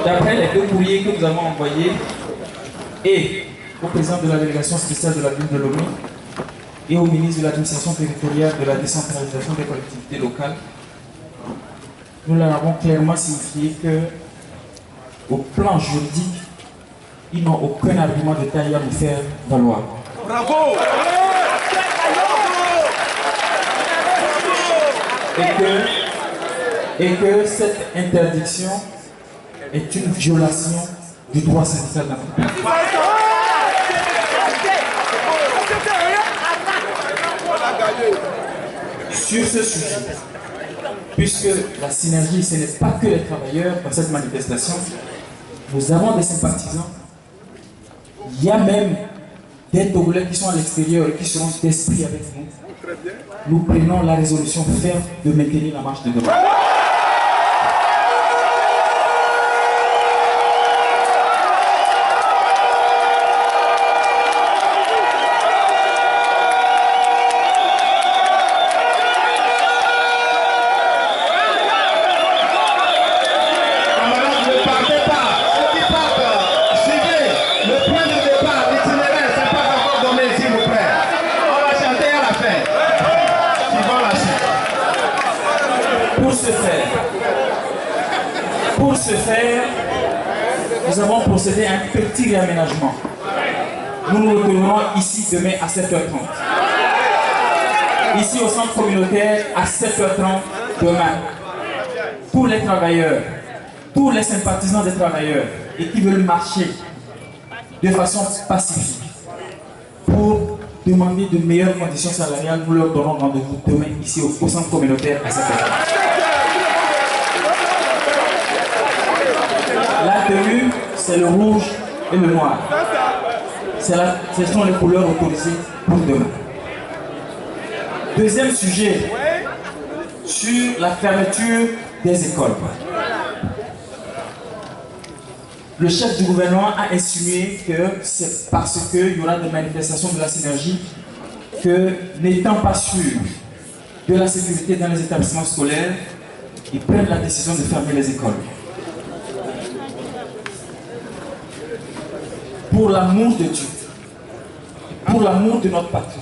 D'après les deux courriers que nous avons envoyés et au président de la délégation spéciale de la ville de Lomé et au ministre de l'administration territoriale de la décentralisation des collectivités locales, nous leur avons clairement signifié que, au plan juridique, ils n'ont aucun argument de taille à nous faire valoir. Bravo! Et que cette interdiction est une violation du droit syndical d'entreprise. Sur ce sujet, puisque la synergie, ce n'est pas que les travailleurs dans cette manifestation, nous avons des sympathisants. Il y a même des Togolais qui sont à l'extérieur et qui seront d'esprit avec nous. Nous prenons la résolution ferme de maintenir la marche de demain. Pour ce faire, nous avons procédé à un petit réaménagement. Nous nous retrouverons ici demain à 7h30. Ici au centre communautaire à 7h30 demain. Tous les travailleurs, tous les sympathisants des travailleurs et qui veulent marcher de façon pacifique pour demander de meilleures conditions salariales, nous leur donnons rendez-vous demain ici au centre communautaire à 7h30. La tenue, c'est le rouge et le noir. Ce sont les couleurs autorisées pour demain. Deuxième sujet, sur la fermeture des écoles. Le chef du gouvernement a insinué que c'est parce qu'il y aura des manifestations de la synergie que, n'étant pas sûr de la sécurité dans les établissements scolaires, ils prennent la décision de fermer les écoles. Pour l'amour de Dieu, pour l'amour de notre patrie,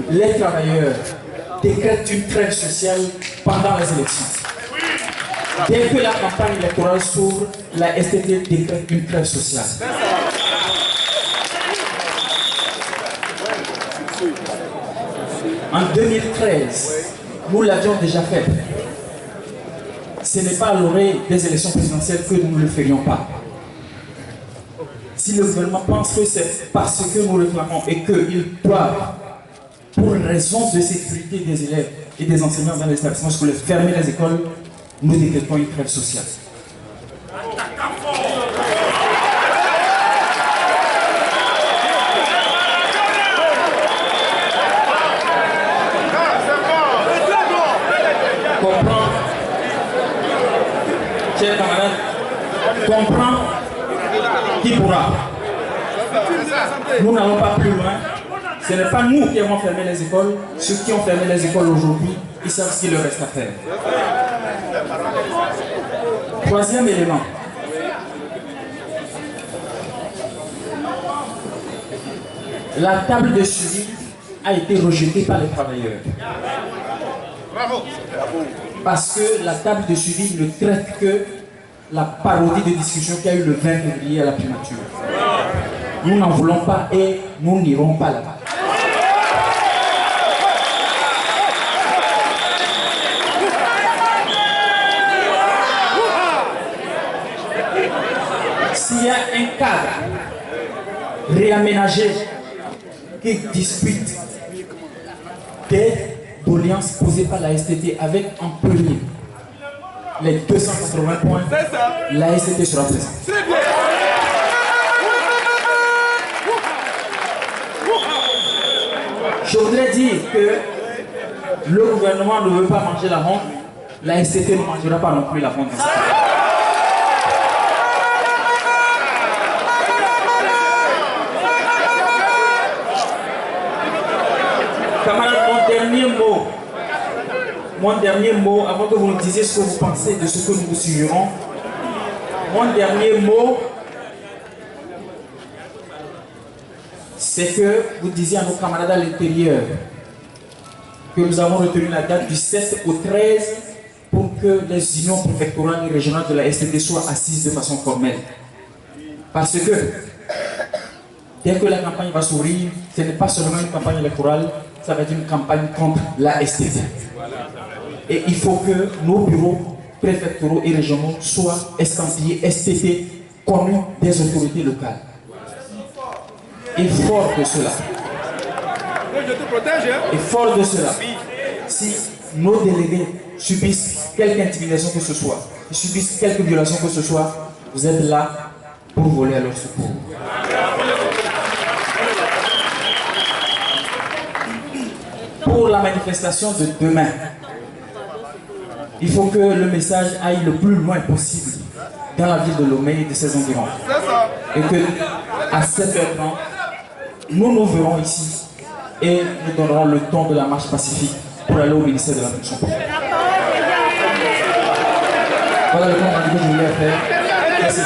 les travailleurs décrètent une trêve sociale pendant les élections. Dès que la campagne électorale s'ouvre, la STT décrète une trêve sociale. En 2013, nous l'avions déjà fait. Ce n'est pas à l'orée des élections présidentielles que nous ne le ferions pas. Si le gouvernement pense que c'est parce que nous réclamons et qu'ils doivent, pour raison de sécurité des élèves et des enseignants dans les établissements scolaires, fermer les écoles, nous décrétons une trêve sociale. Comprends, chers camarades, comprends qui pourra. Nous n'allons pas plus loin. Ce n'est pas nous qui avons fermé les écoles. Ceux qui ont fermé les écoles aujourd'hui, ils savent ce qu'il leur reste à faire. Troisième élément. La table de suivi a été rejetée par les travailleurs. Bravo. Parce que la table de suivi ne traite que la parodie de discussion qu'il y a eu le 20 février à la primature. Nous n'en voulons pas et nous n'irons pas là-bas. S'il y a un cadre réaménagé qui dispute des doléances posées par la STT avec en premier les 280 points, la STT sera présente. Je voudrais dire que le gouvernement ne veut pas manger la honte, la STT ne mangera pas non plus la honte. Camarades, mon dernier mot, avant que vous nous disiez ce que vous pensez de ce que nous vous suivrons, Mon dernier mot, c'est que vous disiez à nos camarades à l'intérieur que nous avons retenu la date du 7 au 13 pour que les unions préfectorales et régionales de la STT soient assises de façon formelle. Parce que dès que la campagne va s'ouvrir, ce n'est pas seulement une campagne électorale, ça va être une campagne contre la STT. Et il faut que nos bureaux préfectoraux et régionaux soient estampillés STT connus des autorités locales. Et fort de cela, si nos délégués subissent quelque intimidation que ce soit, subissent quelque violation que ce soit, vous êtes là pour voler à leur secours. Pour la manifestation de demain, il faut que le message aille le plus loin possible dans la ville de Lomé et de ses environs. Et que à 7h30, nous nous verrons ici et nous donnerons le ton de la marche pacifique pour aller au ministère de la fonction publique. Voilà le point que je voulais faire. Merci.